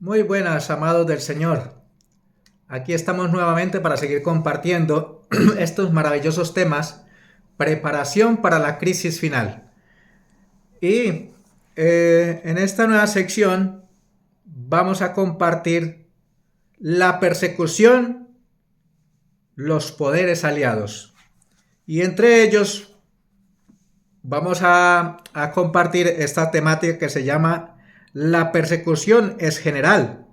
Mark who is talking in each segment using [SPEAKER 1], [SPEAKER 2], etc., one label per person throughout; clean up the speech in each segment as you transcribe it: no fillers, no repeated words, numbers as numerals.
[SPEAKER 1] Muy buenas, amados del Señor. Aquí estamos nuevamente para seguir compartiendo estos maravillosos temas, preparación para la crisis final. Y en esta nueva sección vamos a compartir la persecución, los poderes aliados. Y entre ellos vamos a compartir esta temática que se llama la persecución es general,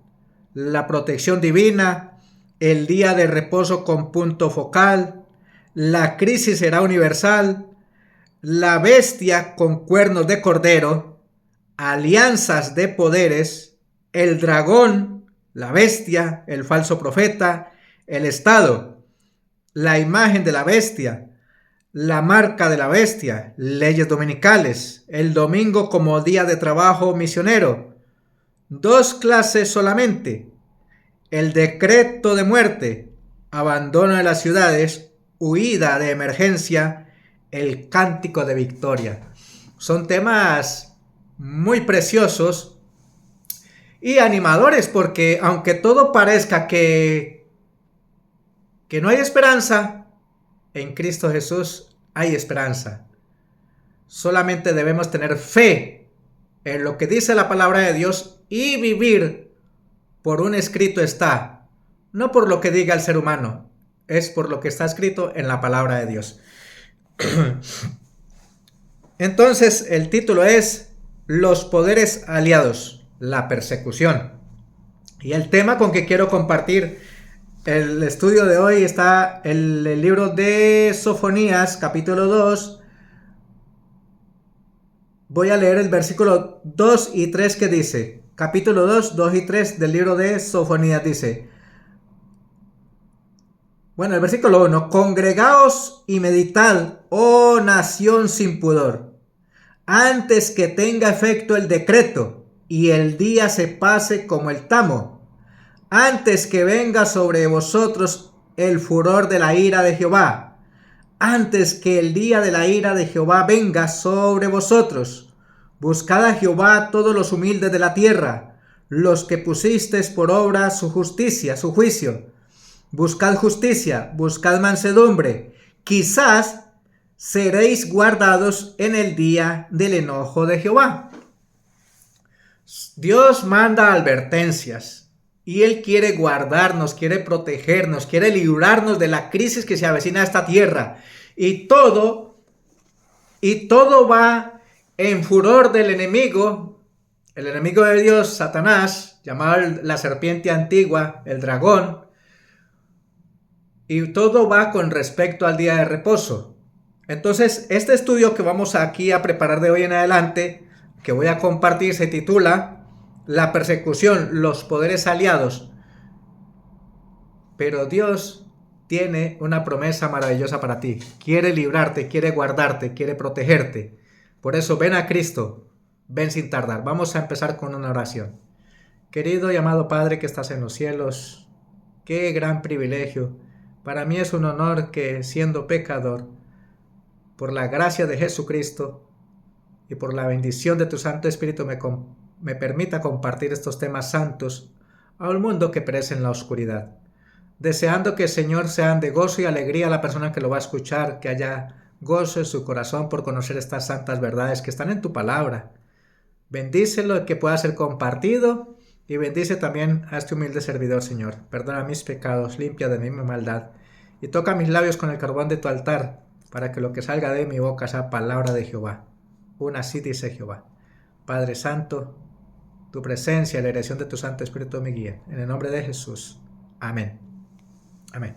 [SPEAKER 1] la protección divina, el día de reposo con punto focal, la crisis será universal, la bestia con cuernos de cordero, alianzas de poderes, el dragón, la bestia, el falso profeta, el Estado, la imagen de la bestia, la marca de la bestia, leyes dominicales, el domingo como día de trabajo misionero, dos clases solamente, el decreto de muerte, abandono de las ciudades, huida de emergencia, el cántico de victoria. Son temas muy preciosos y animadores porque aunque todo parezca que no hay esperanza, en Cristo Jesús hay esperanza. Solamente debemos tener fe en lo que dice la palabra de Dios y vivir por un escrito está, no por lo que diga el ser humano, es por lo que está escrito en la palabra de Dios. Entonces el título es Los poderes aliados, la persecución. Y el tema con que quiero compartir el estudio de hoy está en el libro de Sofonías, capítulo 2. Voy a leer el versículo 2 y 3 que dice, capítulo 2, 2 y 3 del libro de Sofonías dice, bueno, el versículo 1, congregaos y meditad, oh nación sin pudor, antes que tenga efecto el decreto y el día se pase como el tamo, antes que venga sobre vosotros el furor de la ira de Jehová, antes que el día de la ira de Jehová venga sobre vosotros. Buscad a Jehová todos los humildes de la tierra, los que pusisteis por obra su justicia, su juicio. Buscad justicia, buscad mansedumbre, quizás seréis guardados en el día del enojo de Jehová. Dios manda advertencias y Él quiere guardarnos, quiere protegernos, quiere librarnos de la crisis que se avecina a esta tierra. Y todo va en furor del enemigo, el enemigo de Dios, Satanás, llamado la serpiente antigua, el dragón. Y todo va con respecto al día de reposo. Entonces, este estudio que vamos aquí a preparar de hoy en adelante, que voy a compartir, se titula La persecución, los poderes aliados. Pero Dios tiene una promesa maravillosa para ti. Quiere librarte, quiere guardarte, quiere protegerte. Por eso ven a Cristo, ven sin tardar. Vamos a empezar con una oración. Querido y amado Padre que estás en los cielos, qué gran privilegio. Para mí es un honor que, siendo pecador, por la gracia de Jesucristo y por la bendición de tu Santo Espíritu me permita compartir estos temas santos a un mundo que perece en la oscuridad. Deseando que, Señor, sean de gozo y alegría a la persona que lo va a escuchar, que haya gozo en su corazón por conocer estas santas verdades que están en tu palabra. Bendícelo, que pueda ser compartido. Y bendice también a este humilde servidor, Señor. Perdona mis pecados, limpia de mí mi maldad. Y toca mis labios con el carbón de tu altar, para que lo que salga de mi boca sea palabra de Jehová. Así dice Jehová. Padre Santo, tu presencia y la dirección de tu Santo Espíritu me guíen. En el nombre de Jesús. Amén. Amén.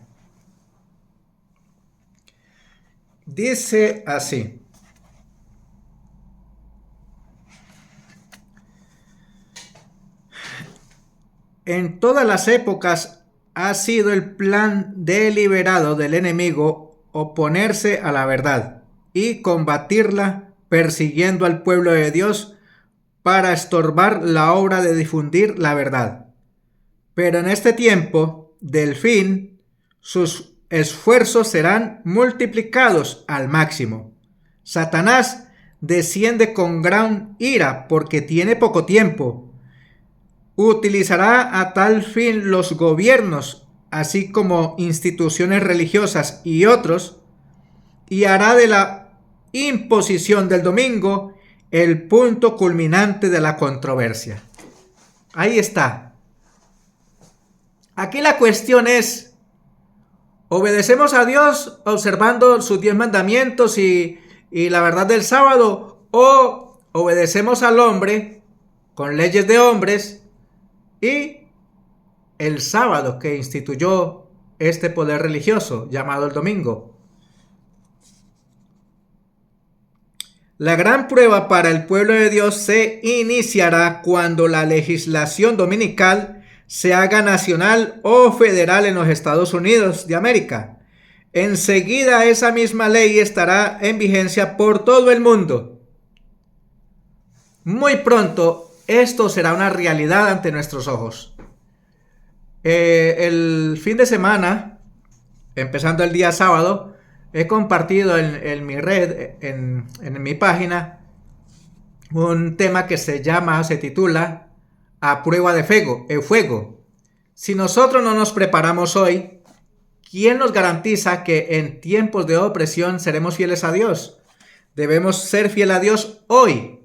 [SPEAKER 1] Dice así. En todas las épocas ha sido el plan deliberado del enemigo oponerse a la verdad y combatirla persiguiendo al pueblo de Dios para estorbar la obra de difundir la verdad. Pero en este tiempo del fin, sus esfuerzos serán multiplicados al máximo. Satanás desciende con gran ira porque tiene poco tiempo. utilizará a tal fin los gobiernos, así como instituciones religiosas y otros, y hará de la imposición del domingo el punto culminante de la controversia. Ahí está. Aquí la cuestión es, ¿obedecemos a Dios observando sus 10 mandamientos y la verdad del sábado? ¿O obedecemos al hombre con leyes de hombres y el sábado que instituyó este poder religioso llamado el domingo? La gran prueba para el pueblo de Dios se iniciará cuando la legislación dominical se haga nacional o federal en los Estados Unidos de América. Enseguida esa misma ley estará en vigencia por todo el mundo. Muy pronto esto será una realidad ante nuestros ojos. El fin de semana, empezando el día sábado, he compartido en mi red, en mi página, un tema que se titula A prueba de fuego. Si nosotros no nos preparamos hoy, ¿quién nos garantiza que en tiempos de opresión seremos fieles a Dios? Debemos ser fieles a Dios hoy,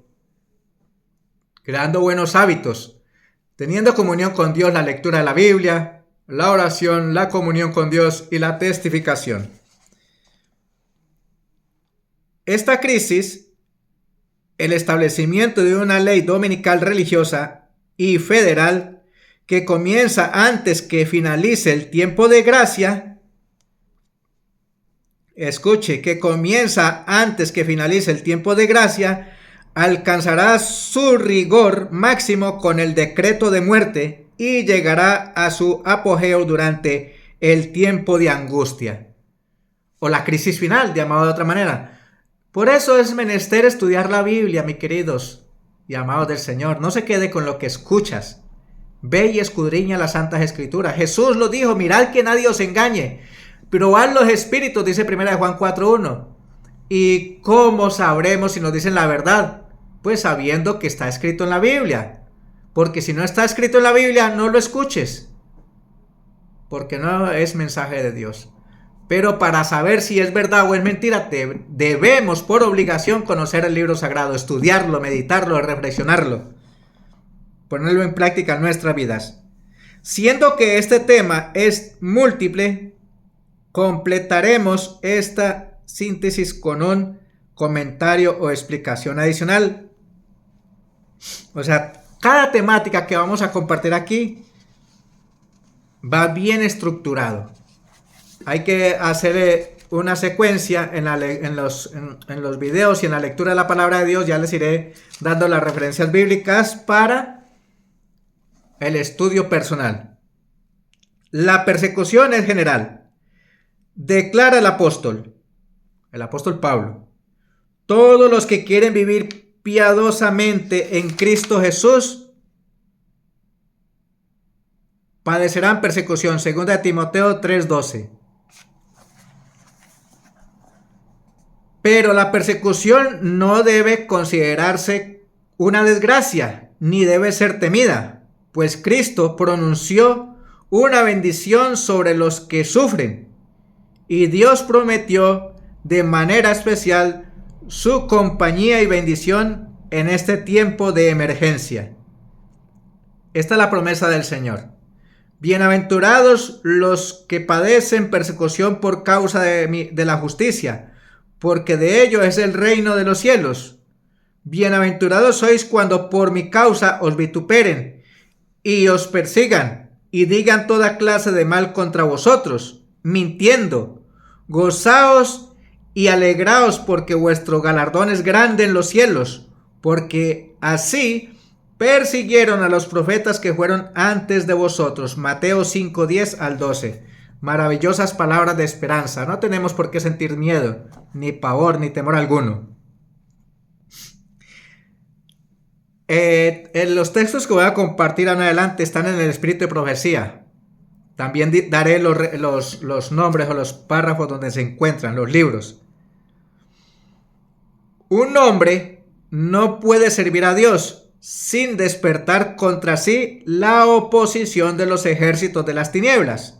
[SPEAKER 1] creando buenos hábitos, teniendo comunión con Dios, la lectura de la Biblia, la oración, la comunión con Dios y la testificación. Esta crisis, el establecimiento de una ley dominical religiosa y federal que comienza antes que finalice el tiempo de gracia, alcanzará su rigor máximo con el decreto de muerte y llegará a su apogeo durante el tiempo de angustia, o la crisis final, llamado de otra manera. Por eso es menester estudiar la Biblia, mis queridos y amados del Señor. No se quede con lo que escuchas. Ve y escudriña las Santas Escrituras. Jesús lo dijo, mirad que nadie os engañe. Probad los espíritus, dice 1 Juan 4:1. ¿Y cómo sabremos si nos dicen la verdad? Pues sabiendo que está escrito en la Biblia. Porque si no está escrito en la Biblia, no lo escuches. Porque no es mensaje de Dios. Pero para saber si es verdad o es mentira, debemos por obligación conocer el libro sagrado, estudiarlo, meditarlo, reflexionarlo, ponerlo en práctica en nuestras vidas. Siendo que este tema es múltiple, completaremos esta síntesis con un comentario o explicación adicional. O sea, cada temática que vamos a compartir aquí va bien estructurado. Hay que hacer una secuencia en los videos y en la lectura de la palabra de Dios. Ya les iré dando las referencias bíblicas para el estudio personal. La persecución es general. Declara el apóstol Pablo: todos los que quieren vivir piadosamente en Cristo Jesús padecerán persecución. 2 Timoteo 3:12. Pero la persecución no debe considerarse una desgracia, ni debe ser temida, pues Cristo pronunció una bendición sobre los que sufren, y Dios prometió de manera especial su compañía y bendición en este tiempo de emergencia. Esta es la promesa del Señor. Bienaventurados los que padecen persecución por causa de la justicia, porque de ellos es el reino de los cielos. Bienaventurados sois cuando por mi causa os vituperen y os persigan y digan toda clase de mal contra vosotros, mintiendo. Gozaos y alegraos, porque vuestro galardón es grande en los cielos, porque así persiguieron a los profetas que fueron antes de vosotros. Mateo 5:10 al 12. Maravillosas palabras de esperanza. No tenemos por qué sentir miedo, ni pavor, ni temor alguno. En los textos que voy a compartir en adelante están en el espíritu de profecía. También daré los nombres o los párrafos donde se encuentran los libros. Un hombre no puede servir a Dios sin despertar contra sí la oposición de los ejércitos de las tinieblas.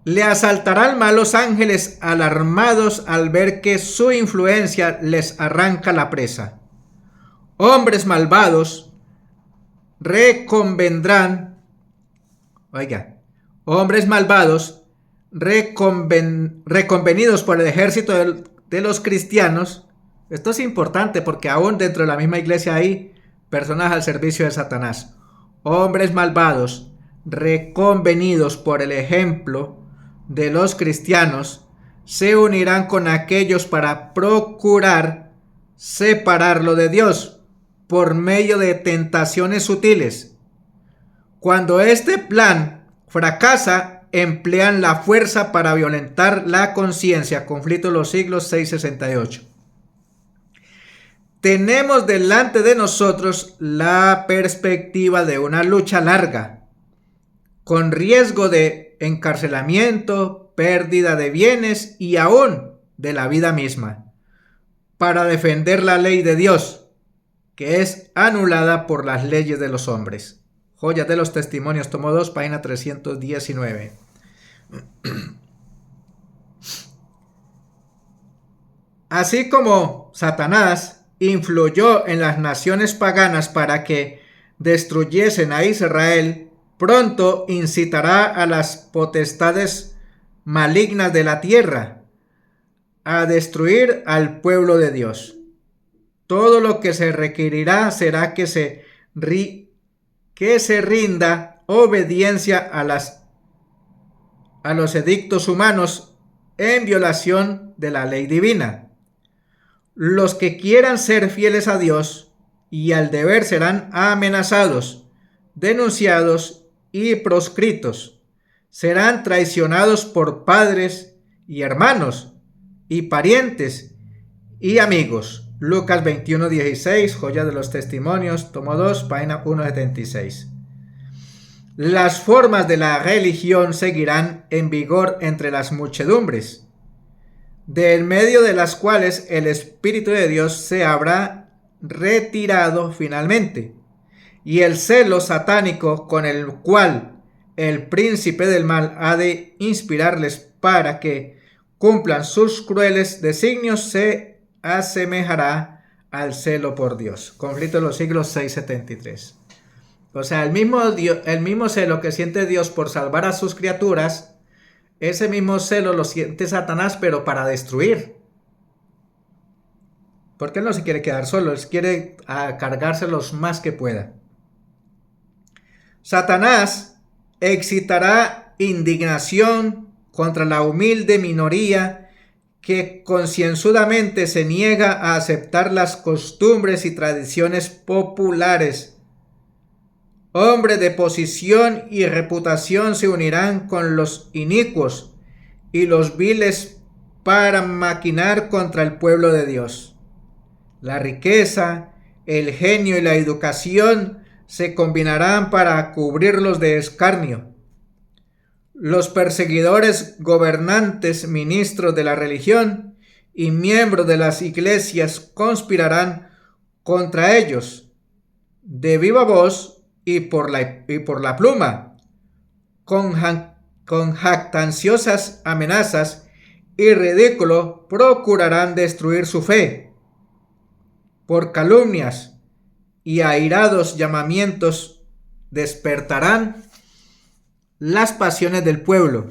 [SPEAKER 1] Le asaltarán malos ángeles alarmados al ver que su influencia les arranca la presa. Hombres malvados reconvendrán, hombres malvados reconvenidos por el ejército de los cristianos. Esto es importante porque aún dentro de la misma iglesia hay personas al servicio de Satanás. Hombres malvados reconvenidos por el ejemplo de los cristianos se unirán con aquellos para procurar separarlo de Dios por medio de tentaciones sutiles. Cuando este plan fracasa, emplean la fuerza para violentar la conciencia. Conflicto de los siglos 668. Tenemos delante de nosotros la perspectiva de una lucha larga, con riesgo de encarcelamiento, pérdida de bienes y aún de la vida misma, para defender la ley de Dios, que es anulada por las leyes de los hombres. Joyas de los Testimonios, tomo 2, página 319. Así como Satanás influyó en las naciones paganas para que destruyesen a Israel, pronto incitará a las potestades malignas de la tierra a destruir al pueblo de Dios. Todo lo que se requerirá será que se rinda obediencia a los edictos humanos en violación de la ley divina. Los que quieran ser fieles a Dios y al deber serán amenazados, denunciados y proscritos. Serán traicionados por padres y hermanos y parientes y amigos. Lucas 21:16, Joya de los Testimonios, tomo 2, página 176. Las formas de la religión seguirán en vigor entre las muchedumbres, del medio de las cuales el Espíritu de Dios se habrá retirado finalmente, y el celo satánico con el cual el príncipe del mal ha de inspirarles para que cumplan sus crueles designios se asemejará al celo por Dios. Conflicto de los siglos 673. O sea, el mismo celo que siente Dios por salvar a sus criaturas, ese mismo celo lo siente Satanás, pero para destruir. Porque él no se quiere quedar solo, él quiere cargarse los más que pueda. Satanás excitará indignación contra la humilde minoría que concienzudamente se niega a aceptar las costumbres y tradiciones populares. Hombres de posición y reputación se unirán con los inicuos y los viles para maquinar contra el pueblo de Dios. La riqueza, el genio y la educación se combinarán para cubrirlos de escarnio. Los perseguidores, gobernantes, ministros de la religión y miembros de las iglesias conspirarán contra ellos de viva voz y por la pluma, con jactanciosas amenazas y ridículo procurarán destruir su fe. Por calumnias y airados llamamientos despertarán las pasiones del pueblo.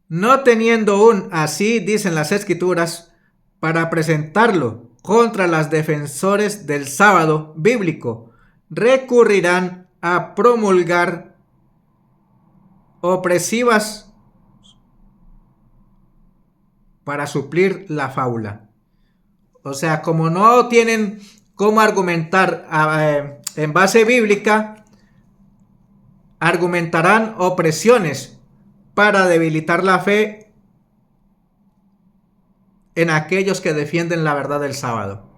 [SPEAKER 1] No teniendo aún, así dicen las Escrituras, para presentarlo contra los defensores del sábado bíblico, recurrirán a promulgar opresivas para suplir la fábula. O sea, como no tienen cómo argumentar en base bíblica, argumentarán opresiones para debilitar la fe en aquellos que defienden la verdad del sábado.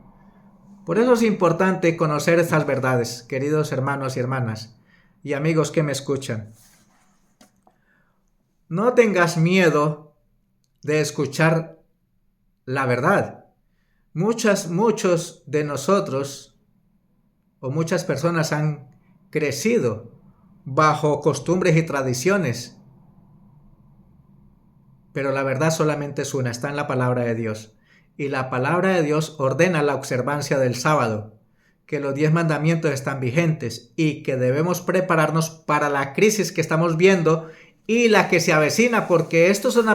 [SPEAKER 1] Por eso es importante conocer estas verdades, queridos hermanos y hermanas, y amigos que me escuchan. No tengas miedo de escuchar la verdad. Muchos de nosotros o muchas personas han crecido bajo costumbres y tradiciones, pero la verdad solamente es una, está en la palabra de Dios. Y la palabra de Dios ordena la observancia del sábado, que los 10 mandamientos están vigentes y que debemos prepararnos para la crisis que estamos viendo y la que se avecina, porque estos son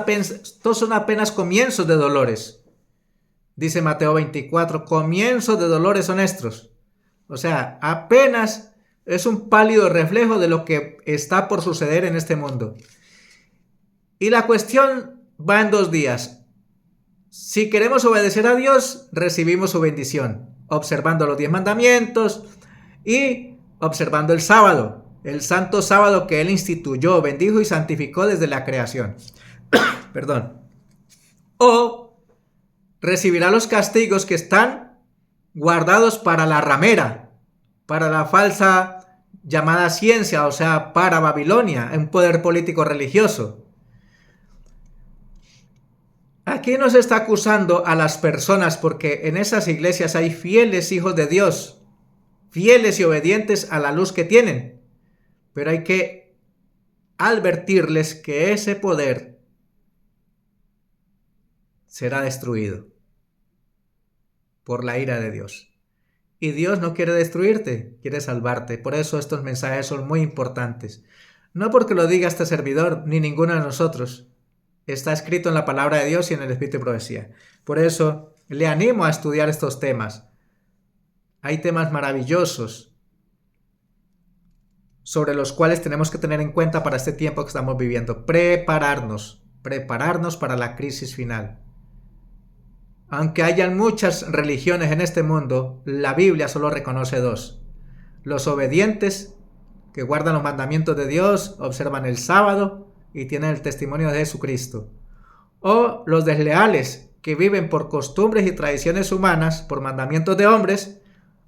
[SPEAKER 1] apenas comienzos de dolores. Dice Mateo 24, comienzos de dolores son estos. O sea, apenas es un pálido reflejo de lo que está por suceder en este mundo. Y la cuestión va en 2 días. Si queremos obedecer a Dios, recibimos su bendición, observando los 10 mandamientos y observando el sábado, el santo sábado que Él instituyó, bendijo y santificó desde la creación. Perdón. O recibirá los castigos que están guardados para la ramera, para la falsa llamada ciencia, o sea, para Babilonia, un poder político religioso. Aquí no se está acusando a las personas porque en esas iglesias hay fieles hijos de Dios, fieles y obedientes a la luz que tienen. Pero hay que advertirles que ese poder será destruido por la ira de Dios. Y Dios no quiere destruirte, quiere salvarte. Por eso estos mensajes son muy importantes. No porque lo diga este servidor ni ninguno de nosotros. Está escrito en la palabra de Dios y en el Espíritu de Profecía. Por eso le animo a estudiar estos temas. Hay temas maravillosos sobre los cuales tenemos que tener en cuenta para este tiempo que estamos viviendo. Prepararnos para la crisis final. Aunque hayan muchas religiones en este mundo, la Biblia solo reconoce 2. Los obedientes, que guardan los mandamientos de Dios, observan el sábado y tienen el testimonio de Jesucristo. O los desleales, que viven por costumbres y tradiciones humanas, por mandamientos de hombres,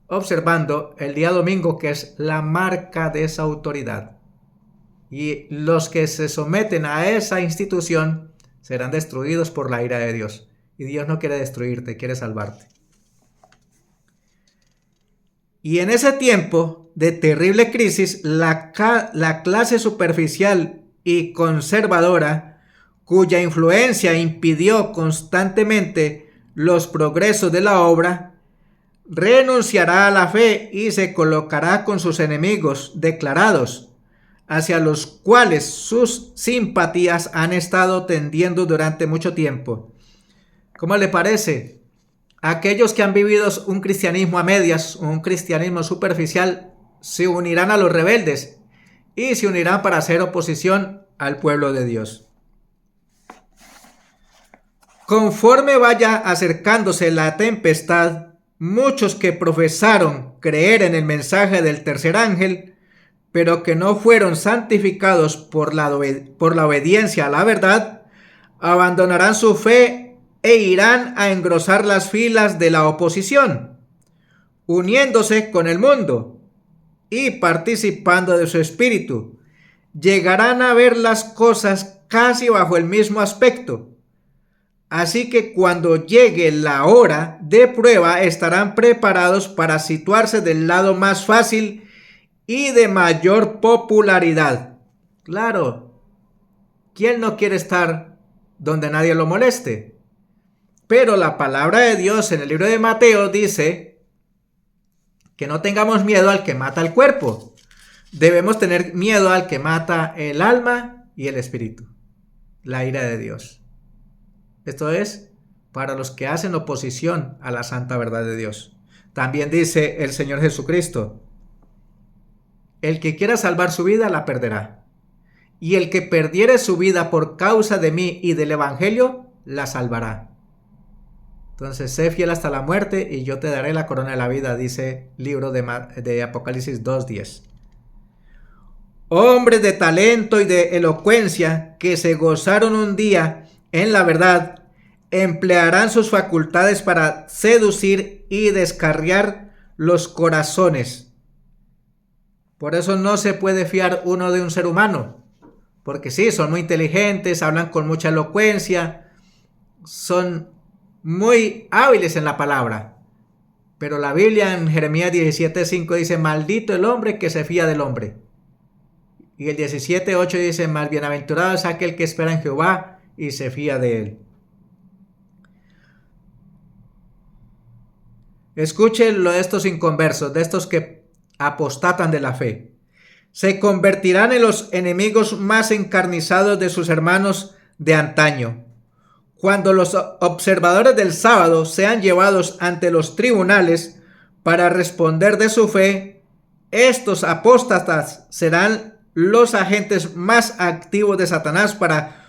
[SPEAKER 1] observando el día domingo, que es la marca de esa autoridad. Y los que se someten a esa institución serán destruidos por la ira de Dios. Y Dios no quiere destruirte, quiere salvarte. Y en ese tiempo de terrible crisis, la clase superficial y conservadora, cuya influencia impidió constantemente los progresos de la obra, renunciará a la fe y se colocará con sus enemigos declarados, hacia los cuales sus simpatías han estado tendiendo durante mucho tiempo. ¿Cómo le parece? Aquellos que han vivido un cristianismo a medias, un cristianismo superficial, se unirán a los rebeldes y se unirán para hacer oposición al pueblo de Dios. Conforme vaya acercándose la tempestad, muchos que profesaron creer en el mensaje del tercer ángel, pero que no fueron santificados por la obediencia a la verdad, abandonarán su fe e irán a engrosar las filas de la oposición, uniéndose con el mundo y participando de su espíritu. Llegarán a ver las cosas casi bajo el mismo aspecto. Así que cuando llegue la hora de prueba estarán preparados para situarse del lado más fácil y de mayor popularidad. Claro, ¿quién no quiere estar donde nadie lo moleste? Pero la palabra de Dios en el libro de Mateo dice que no tengamos miedo al que mata el cuerpo. Debemos tener miedo al que mata el alma y el espíritu. La ira de Dios. Esto es para los que hacen oposición a la santa verdad de Dios. También dice el Señor Jesucristo: el que quiera salvar su vida la perderá. Y el que perdiere su vida por causa de mí y del evangelio la salvará. Entonces, sé fiel hasta la muerte y yo te daré la corona de la vida, dice el libro de Apocalipsis 2:10. Hombres de talento y de elocuencia que se gozaron un día en la verdad, emplearán sus facultades para seducir y descarriar los corazones. Por eso no se puede fiar uno de un ser humano, porque sí, son muy inteligentes, hablan con mucha elocuencia, son muy hábiles en la palabra. Pero la Biblia en Jeremías 17:5 dice, maldito el hombre que se fía del hombre. Y el 17:8 dice, más bienaventurado es aquel que espera en Jehová y se fía de él. Escuchen lo de estos inconversos, de estos que apostatan de la fe. Se convertirán en los enemigos más encarnizados de sus hermanos de antaño. Cuando los observadores del sábado sean llevados ante los tribunales para responder de su fe, estos apóstatas serán los agentes más activos de Satanás para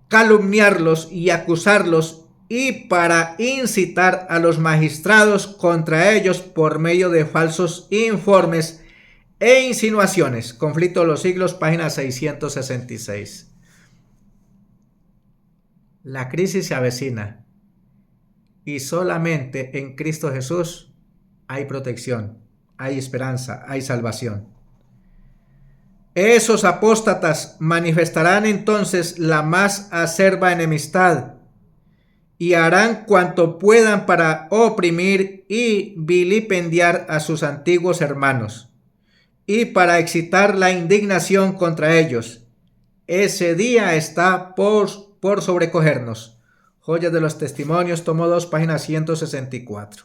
[SPEAKER 1] calumniarlos y acusarlos y para incitar a los magistrados contra ellos por medio de falsos informes e insinuaciones. Conflicto de los siglos, página 666. La crisis se avecina y solamente en Cristo Jesús hay protección, hay esperanza, hay salvación. Esos apóstatas manifestarán entonces la más acerba enemistad y harán cuanto puedan para oprimir y vilipendiar a sus antiguos hermanos y para excitar la indignación contra ellos. Ese día está por sobrecogernos. Joyas de los Testimonios, tomo 2, página 164.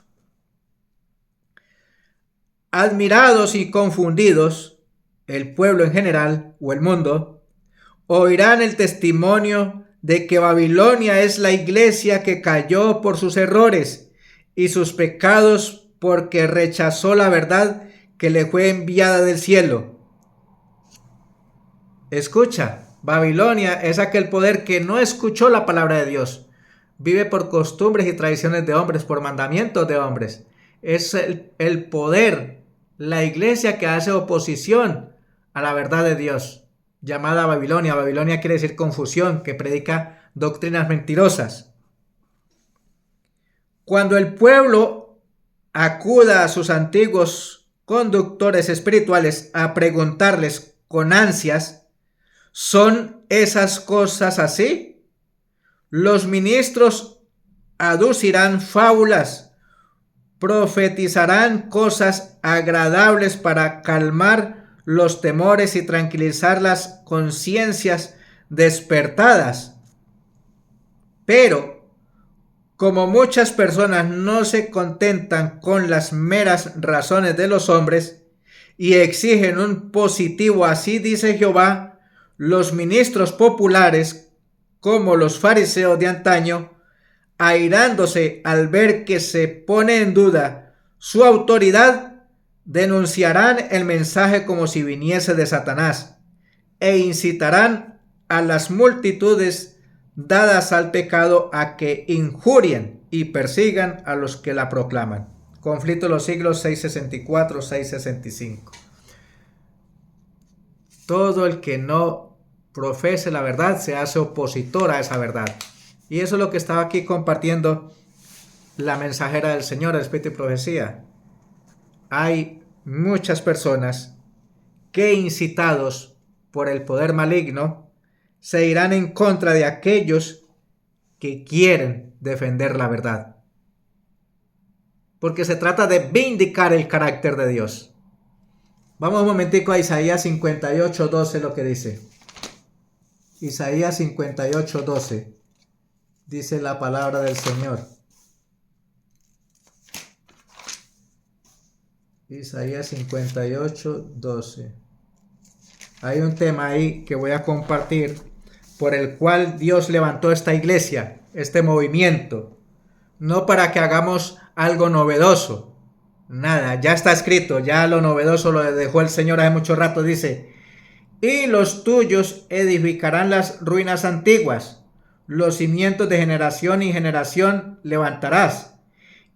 [SPEAKER 1] Admirados y confundidos, el pueblo en general o el mundo oirán el testimonio de que Babilonia es la iglesia que cayó por sus errores y sus pecados porque rechazó la verdad que le fue enviada del cielo. Escucha, Babilonia es aquel poder que no escuchó la palabra de Dios. Vive por costumbres y tradiciones de hombres, por mandamientos de hombres. Es el poder, la iglesia que hace oposición a la verdad de Dios, llamada Babilonia. Babilonia quiere decir confusión, que predica doctrinas mentirosas. Cuando el pueblo acuda a sus antiguos conductores espirituales a preguntarles con ansias, ¿son esas cosas así? Los ministros aducirán fábulas, profetizarán cosas agradables para calmar los temores y tranquilizar las conciencias despertadas. Pero, como muchas personas no se contentan con las meras razones de los hombres y exigen un positivo, así dice Jehová, los ministros populares, como los fariseos de antaño, airándose al ver que se pone en duda su autoridad, denunciarán el mensaje como si viniese de Satanás e incitarán a las multitudes dadas al pecado a que injurien y persigan a los que la proclaman. Conflicto de los siglos 664-665. Todo el que no profese la verdad se hace opositor a esa verdad. Y eso es lo que estaba aquí compartiendo la mensajera del Señor, el Espíritu y Profecía. Hay muchas personas que, incitados por el poder maligno, se irán en contra de aquellos que quieren defender la verdad. Porque se trata de vindicar el carácter de Dios. Vamos un momentico a Isaías 58:12, lo que dice. Isaías 58:12. Dice la palabra del Señor. Isaías 58:12. Hay un tema ahí que voy a compartir por el cual Dios levantó esta iglesia, este movimiento. No para que hagamos algo novedoso. Nada, ya está escrito, ya lo novedoso lo dejó el Señor hace mucho rato. Dice, y los tuyos edificarán las ruinas antiguas, los cimientos de generación y generación levantarás,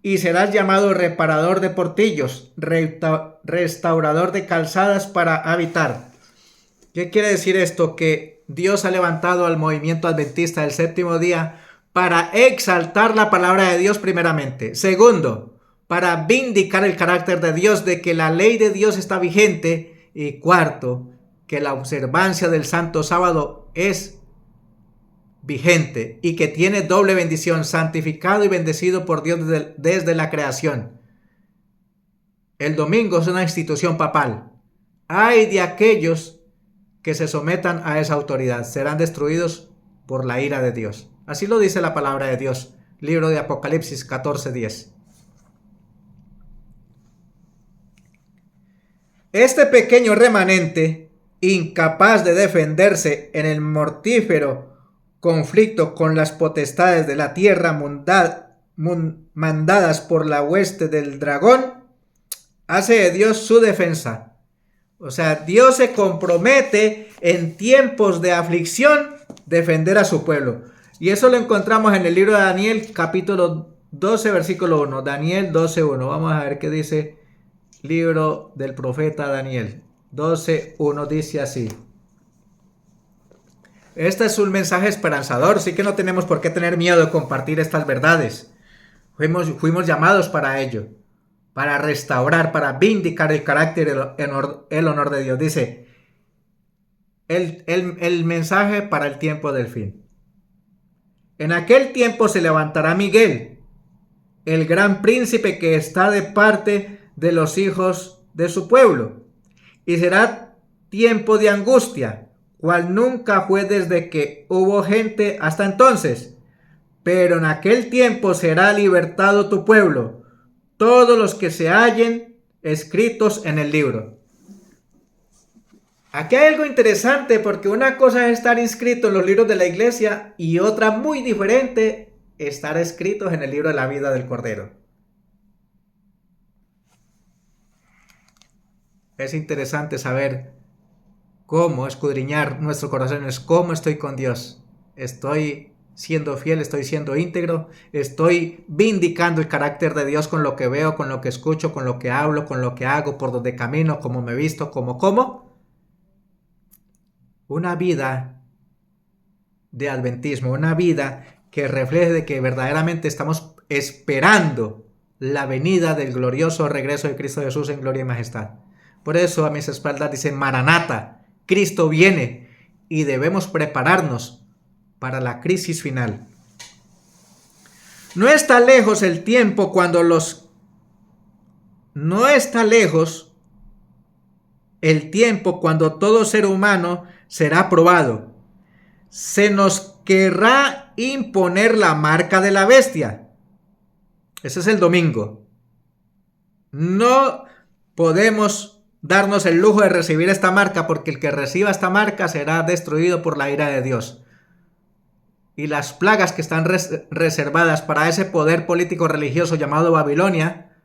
[SPEAKER 1] y serás llamado reparador de portillos, restaurador de calzadas para habitar. ¿Qué quiere decir esto? Que Dios ha levantado al movimiento adventista del séptimo día para exaltar la palabra de Dios primeramente. Segundo, para vindicar el carácter de Dios, de que la ley de Dios está vigente. Y cuarto, que la observancia del santo sábado es vigente y que tiene doble bendición, santificado y bendecido por Dios desde la creación. El domingo es una institución papal. Ay de aquellos que se sometan a esa autoridad, serán destruidos por la ira de Dios. Así lo dice la palabra de Dios, libro de Apocalipsis 14:10. Este pequeño remanente, incapaz de defenderse en el mortífero conflicto con las potestades de la tierra mandadas por la hueste del dragón, hace de Dios su defensa. O sea, Dios se compromete en tiempos de aflicción defender a su pueblo. Y eso lo encontramos en el libro de Daniel, capítulo 12, versículo 1. Daniel 12:1. Vamos a ver qué dice libro del profeta Daniel. 12:1 dice así. Este es un mensaje esperanzador, sí que no tenemos por qué tener miedo de compartir estas verdades. Fuimos llamados para ello, para restaurar, para vindicar el carácter y el honor de Dios. Dice, el mensaje para el tiempo del fin. En aquel tiempo se levantará Miguel, el gran príncipe que está de parte de los hijos de su pueblo, y será tiempo de angustia, cual nunca fue desde que hubo gente hasta entonces. Pero en aquel tiempo será libertado tu pueblo, todos los que se hallen escritos en el libro. Aquí hay algo interesante, porque una cosa es estar inscrito en los libros de la iglesia y otra muy diferente, estar escritos en el libro de la vida del Cordero. Es interesante saber cómo escudriñar nuestros corazones, cómo estoy con Dios. Estoy siendo fiel, estoy siendo íntegro, estoy vindicando el carácter de Dios con lo que veo, con lo que escucho, con lo que hablo, con lo que hago, por donde camino, cómo me visto, cómo como. Una vida de adventismo, una vida que refleje de que verdaderamente estamos esperando la venida del glorioso regreso de Cristo Jesús en gloria y majestad. Por eso a mis espaldas dice Maranata, Cristo viene, y debemos prepararnos para la crisis final. No está lejos el tiempo cuando todo ser humano será probado. Se nos querrá imponer la marca de la bestia. Ese es el domingo. No podemos darnos el lujo de recibir esta marca, porque el que reciba esta marca será destruido por la ira de Dios. Y las plagas que están reservadas para ese poder político religioso llamado Babilonia,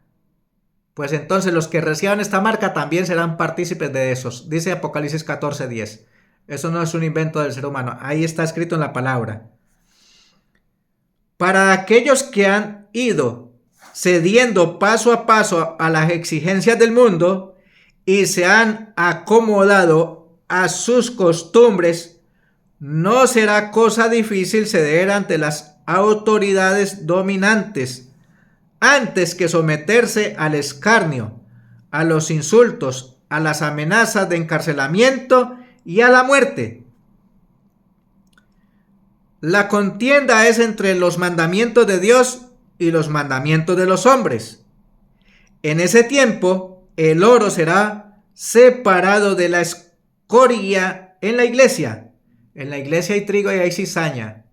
[SPEAKER 1] pues entonces los que reciban esta marca también serán partícipes de esos. Dice Apocalipsis 14:10. Eso no es un invento del ser humano, ahí está escrito en la palabra. Para aquellos que han ido cediendo paso a paso a las exigencias del mundo y se han acomodado a sus costumbres, no será cosa difícil ceder ante las autoridades dominantes, antes que someterse al escarnio, a los insultos, a las amenazas de encarcelamiento y a la muerte. La contienda es entre los mandamientos de Dios y los mandamientos de los hombres. En ese tiempo, el oro será separado de la escoria en la iglesia. En la iglesia hay trigo y hay cizaña.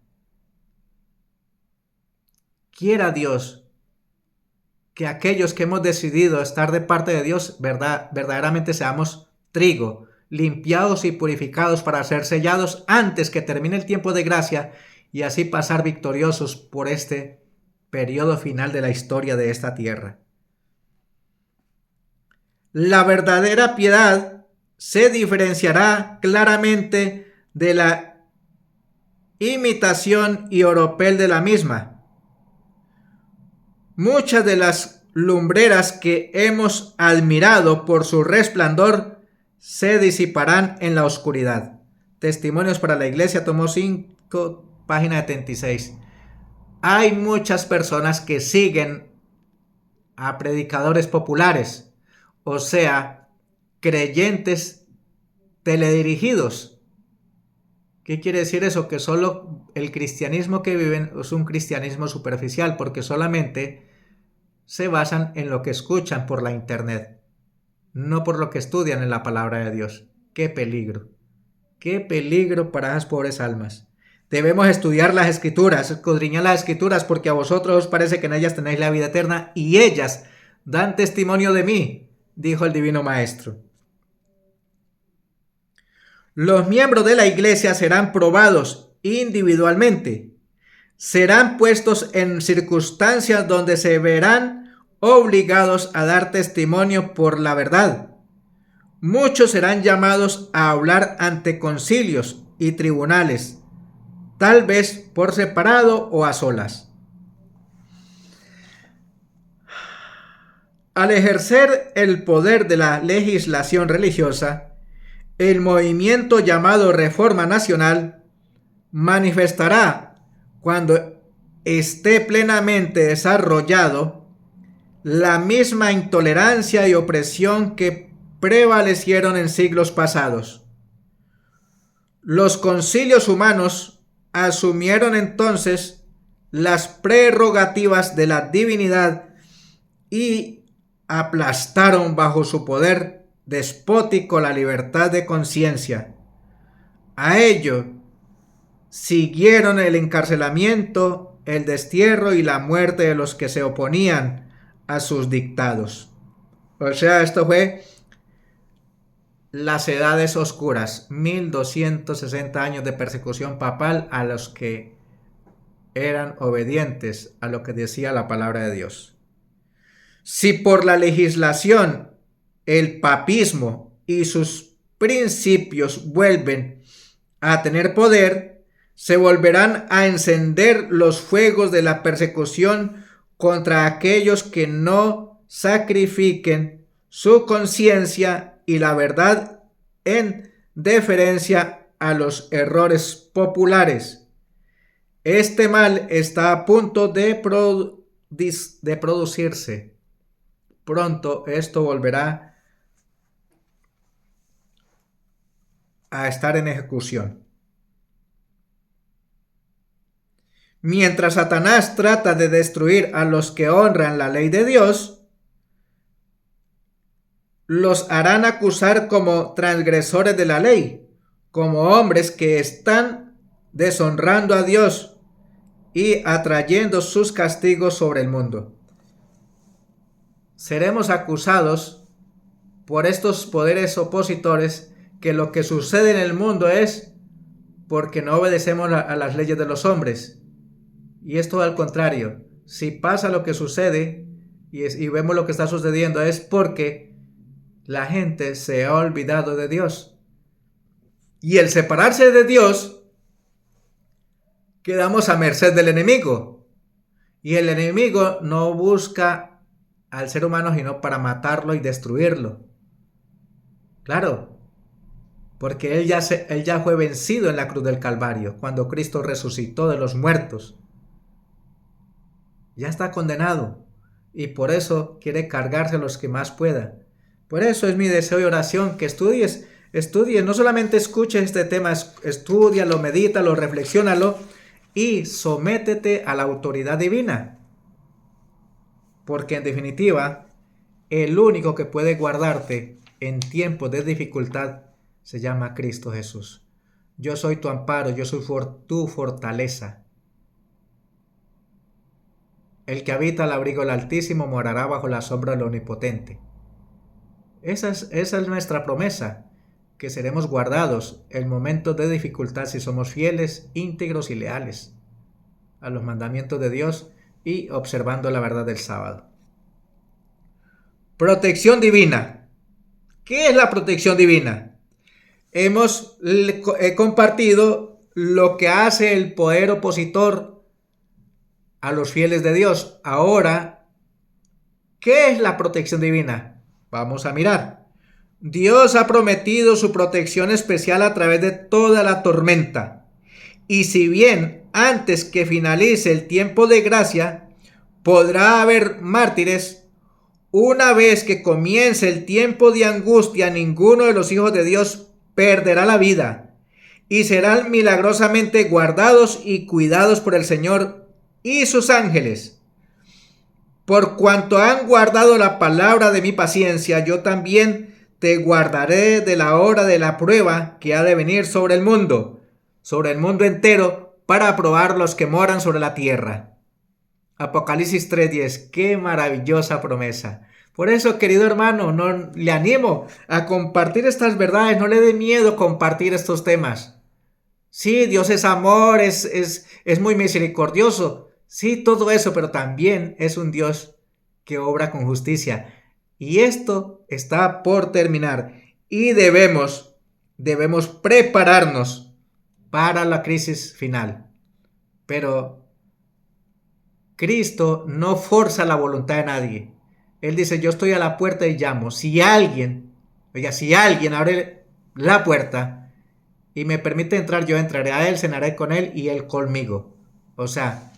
[SPEAKER 1] Quiera Dios que aquellos que hemos decidido estar de parte de Dios, verdaderamente seamos trigo, limpiados y purificados para ser sellados antes que termine el tiempo de gracia y así pasar victoriosos por este periodo final de la historia de esta tierra. La verdadera piedad se diferenciará claramente de la imitación y oropel de la misma. Muchas de las lumbreras que hemos admirado por su resplandor se disiparán en la oscuridad. Testimonios para la Iglesia, tomo 5, página 76. Hay muchas personas que siguen a predicadores populares, o sea, creyentes teledirigidos, ¿Qué quiere decir eso? Que solo el cristianismo que viven es un cristianismo superficial, porque solamente se basan en lo que escuchan por la internet, no por lo que estudian en la palabra de Dios. ¡Qué peligro! ¡Qué peligro para esas pobres almas! Debemos estudiar las escrituras, escudriñar las escrituras, porque a vosotros os parece que en ellas tenéis la vida eterna y ellas dan testimonio de mí, dijo el divino maestro. Los miembros de la iglesia serán probados individualmente. Serán puestos en circunstancias donde se verán obligados a dar testimonio por la verdad. Muchos serán llamados a hablar ante concilios y tribunales, tal vez por separado o a solas. Al ejercer el poder de la legislación religiosa, el movimiento llamado Reforma Nacional manifestará, cuando esté plenamente desarrollado, la misma intolerancia y opresión que prevalecieron en siglos pasados. Los concilios humanos asumieron entonces las prerrogativas de la divinidad y aplastaron bajo su poder despótico la libertad de conciencia. A ello siguieron el encarcelamiento, el destierro y la muerte de los que se oponían a sus dictados. O sea, esto fue las edades oscuras, 1260 años de persecución papal a los que eran obedientes a lo que decía la palabra de Dios. Si por la legislación el papismo y sus principios vuelven a tener poder, se volverán a encender los fuegos de la persecución contra aquellos que no sacrifiquen su conciencia y la verdad en deferencia a los errores populares. Este mal está a punto de producirse. Pronto esto volverá a estar en ejecución. Mientras Satanás trata de destruir a los que honran la ley de Dios, los harán acusar como transgresores de la ley, como hombres que están deshonrando a Dios y atrayendo sus castigos sobre el mundo. Seremos acusados por estos poderes opositores que lo que sucede en el mundo es porque no obedecemos a las leyes de los hombres. Y es todo al contrario. Si pasa lo que sucede y vemos lo que está sucediendo es porque la gente se ha olvidado de Dios. Y el separarse de Dios, quedamos a merced del enemigo. Y el enemigo no busca al ser humano sino para matarlo y destruirlo. Claro, porque él ya fue vencido en la cruz del Calvario, cuando Cristo resucitó de los muertos. Ya está condenado y por eso quiere cargarse a los que más pueda. Por eso es mi deseo y oración que estudies, no solamente escuches este tema, estúdialo, medítalo, reflexiónalo y sométete a la autoridad divina. Porque en definitiva, el único que puede guardarte en tiempos de dificultad se llama Cristo Jesús. Yo soy tu amparo, yo soy tu fortaleza. El que habita al abrigo del Altísimo morará bajo la sombra del Omnipotente. Esa es nuestra promesa, que seremos guardados en momentos de dificultad si somos fieles, íntegros y leales a los mandamientos de Dios y observando la verdad del sábado. Protección divina. ¿Qué es la protección divina? Hemos compartido lo que hace el poder opositor a los fieles de Dios. Ahora, ¿qué es la protección divina? Vamos a mirar. Dios ha prometido su protección especial a través de toda la tormenta. Y si bien antes que finalice el tiempo de gracia, podrá haber mártires, una vez que comience el tiempo de angustia, ninguno de los hijos de Dios perderá la vida. y serán milagrosamente guardados y cuidados por el Señor y sus ángeles. Por cuanto han guardado la palabra de mi paciencia, yo también te guardaré de la hora de la prueba que ha de venir sobre el mundo entero, para probar los que moran sobre la tierra. Apocalipsis 3:10, qué maravillosa promesa. Por eso, querido hermano, no, le animo a compartir estas verdades, no le dé miedo compartir estos temas. Sí, Dios es amor, es muy misericordioso, sí, todo eso, pero también es un Dios que obra con justicia. Y esto está por terminar y debemos prepararnos para la crisis final. Pero Cristo no forza la voluntad de nadie. Él dice, yo estoy a la puerta y llamo. Si alguien abre la puerta y me permite entrar, yo entraré a él, cenaré con él y él conmigo. O sea,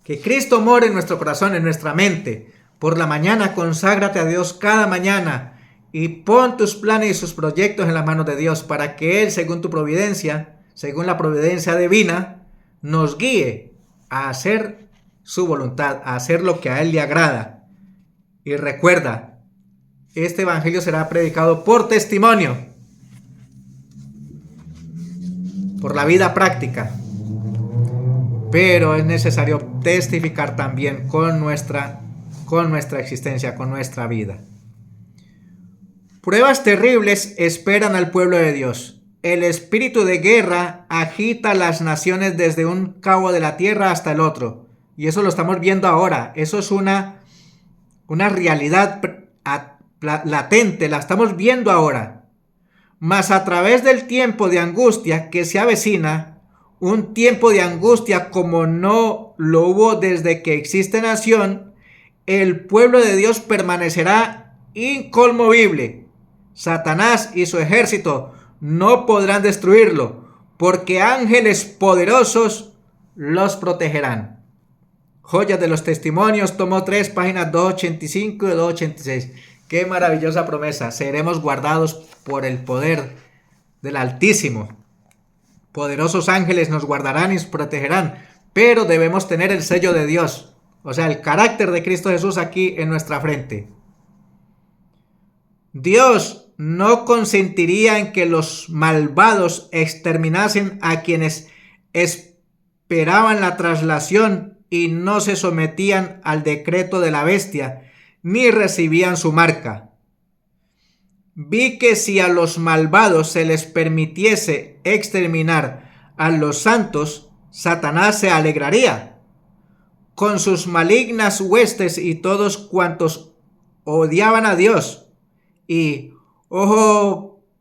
[SPEAKER 1] que Cristo more en nuestro corazón, en nuestra mente. Por la mañana conságrate a Dios cada mañana y pon tus planes y sus proyectos en las manos de Dios para que Él, según tu providencia, según la providencia divina, nos guíe a hacer su voluntad, a hacer lo que a Él le agrada. Y recuerda, este evangelio será predicado por testimonio, por la vida práctica, pero es necesario testificar también con nuestra existencia, con nuestra vida. Pruebas terribles esperan al pueblo de Dios. El espíritu de guerra agita las naciones desde un cabo de la tierra hasta el otro. Y eso lo estamos viendo ahora. Eso es una realidad latente, la estamos viendo ahora. Mas a través del tiempo de angustia que se avecina, un tiempo de angustia como no lo hubo desde que existe nación, el pueblo de Dios permanecerá inconmovible. Satanás y su ejército no podrán destruirlo, porque ángeles poderosos los protegerán. Joyas de los Testimonios, tomo 3, páginas 285 y 286. Qué maravillosa promesa. Seremos guardados por el poder del Altísimo. Poderosos ángeles nos guardarán y nos protegerán, pero debemos tener el sello de Dios, o sea, el carácter de Cristo Jesús aquí en nuestra frente. Dios no consentiría en que los malvados exterminasen a quienes esperaban la traslación y no se sometían al decreto de la bestia, ni recibían su marca. Vi que si a los malvados se les permitiese exterminar a los santos, Satanás se alegraría con sus malignas huestes y todos cuantos odiaban a Dios. Y,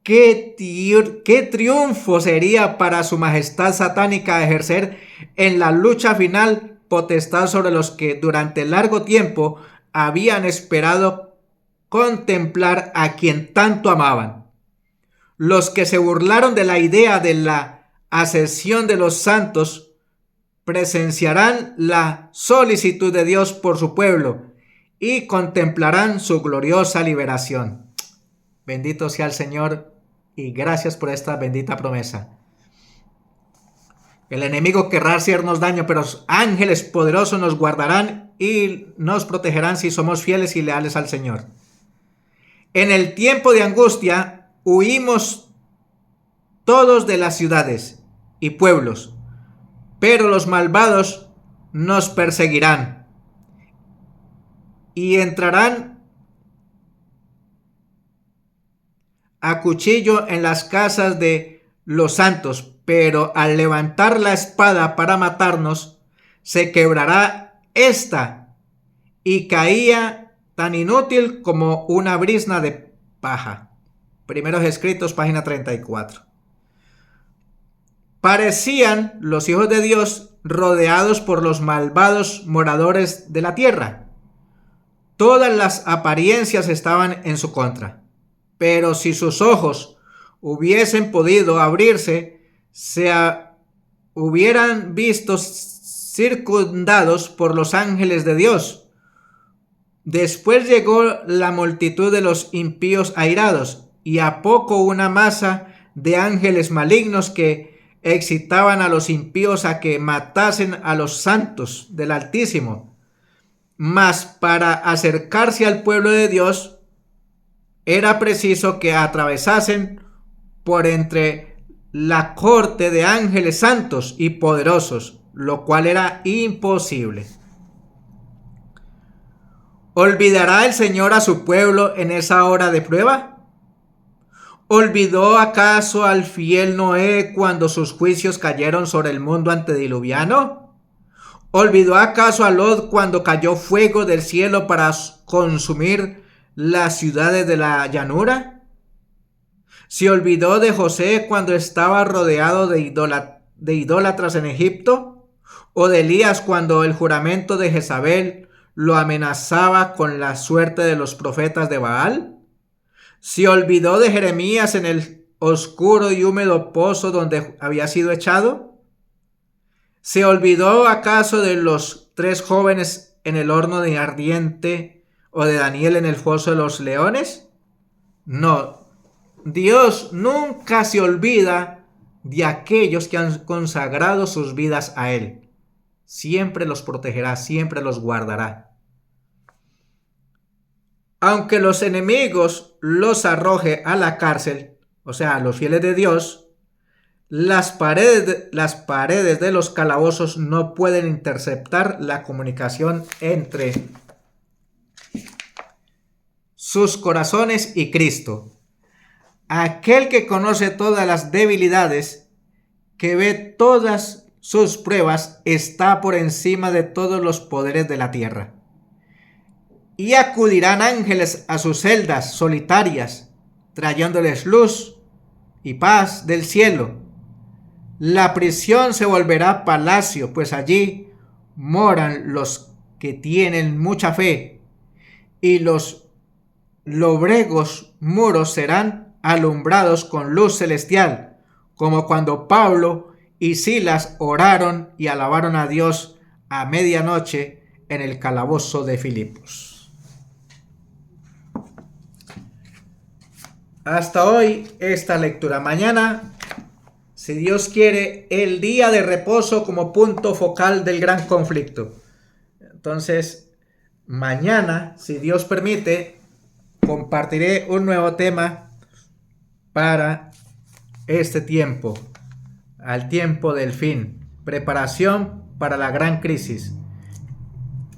[SPEAKER 1] qué triunfo sería para su majestad satánica ejercer en la lucha final potestad sobre los que durante largo tiempo habían esperado contemplar a quien tanto amaban. Los que se burlaron de la idea de la ascensión de los santos presenciarán la solicitud de Dios por su pueblo y contemplarán su gloriosa liberación. Bendito sea el Señor y gracias por esta bendita promesa. El enemigo querrá hacernos daño, pero los ángeles poderosos nos guardarán y nos protegerán si somos fieles y leales al Señor. En el tiempo de angustia huimos todos de las ciudades y pueblos, pero los malvados nos perseguirán y entrarán a cuchillo en las casas de los santos, pero al levantar la espada para matarnos, se quebrará esta y caía tan inútil como una brizna de paja. Primeros Escritos, página 34. Parecían los hijos de Dios rodeados por los malvados moradores de la tierra. Todas las apariencias estaban en su contra. Pero si sus ojos hubiesen podido abrirse, se hubieran visto circundados por los ángeles de Dios. Después llegó la multitud de los impíos airados, y a poco una masa de ángeles malignos que excitaban a los impíos a que matasen a los santos del Altísimo. Mas para acercarse al pueblo de Dios era preciso que atravesasen por entre la corte de ángeles santos y poderosos, lo cual era imposible. ¿Olvidará el Señor a su pueblo en esa hora de prueba? ¿Olvidó acaso al fiel Noé cuando sus juicios cayeron sobre el mundo antediluviano? ¿Olvidó acaso a Lot cuando cayó fuego del cielo para consumir las ciudades de la llanura? ¿Se olvidó de José cuando estaba rodeado de idólatras en Egipto? ¿O de Elías cuando el juramento de Jezabel lo amenazaba con la suerte de los profetas de Baal? ¿Se olvidó de Jeremías en el oscuro y húmedo pozo donde había sido echado? ¿Se olvidó acaso de los 3 jóvenes en el horno de ardiente o de Daniel en el foso de los leones? No, Dios nunca se olvida de aquellos que han consagrado sus vidas a Él. Siempre los protegerá, siempre los guardará. Aunque los enemigos los arroje a la cárcel, o sea, los fieles de Dios, las paredes de los calabozos no pueden interceptar la comunicación entre sus corazones y Cristo. Aquel que conoce todas las debilidades, que ve todas sus pruebas, está por encima de todos los poderes de la tierra. Y acudirán ángeles a sus celdas solitarias, trayéndoles luz y paz del cielo. La prisión se volverá palacio, pues allí moran los que tienen mucha fe, y los lóbregos muros serán alumbrados con luz celestial, como cuando Pablo y Silas oraron y alabaron a Dios a medianoche en el calabozo de Filipos. Hasta hoy esta lectura. Mañana, si Dios quiere, el día de reposo como punto focal del gran conflicto. Entonces, mañana, si Dios permite, compartiré un nuevo tema para este tiempo, al tiempo del fin, preparación para la gran crisis.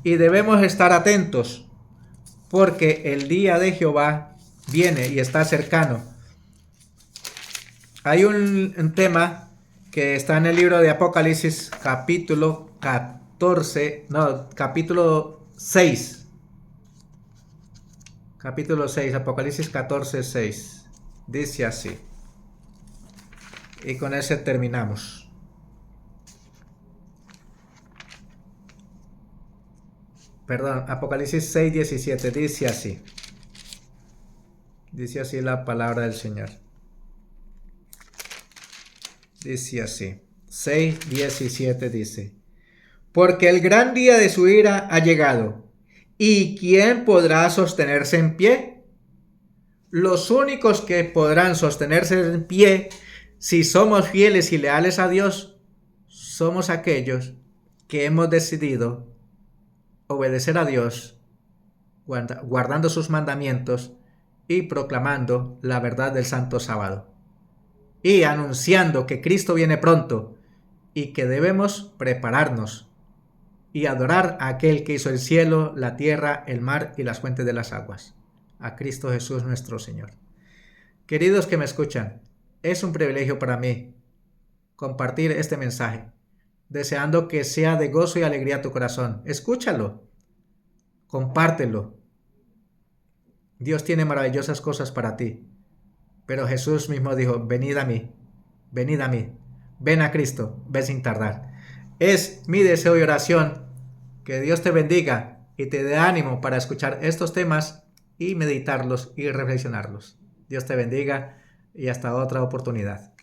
[SPEAKER 1] Y debemos estar atentos, porque el día de Jehová viene y está cercano. Hay un tema que está en el libro de Apocalipsis, capítulo 6. Capítulo 6, Apocalipsis 14, 6. Dice así. Y con ese terminamos. Perdón, Apocalipsis 6, 17. Dice así. Dice así la palabra del Señor. Dice así. 6, 17 dice. Porque el gran día de su ira ha llegado. ¿Y quién podrá sostenerse en pie? Los únicos que podrán sostenerse en pie, si somos fieles y leales a Dios, somos aquellos que hemos decidido obedecer a Dios, guardando sus mandamientos y proclamando la verdad del Santo Sábado, y anunciando que Cristo viene pronto y que debemos prepararnos y adorar a aquel que hizo el cielo, la tierra, el mar y las fuentes de las aguas, a Cristo Jesús nuestro Señor. Queridos que me escuchan, es un privilegio para mí compartir este mensaje, deseando que sea de gozo y alegría tu corazón. Escúchalo, compártelo. Dios tiene maravillosas cosas para ti, pero Jesús mismo dijo, venid a mí, ven a Cristo, ven sin tardar. Es mi deseo y oración que Dios te bendiga y te dé ánimo para escuchar estos temas y meditarlos y reflexionarlos. Dios te bendiga y hasta otra oportunidad.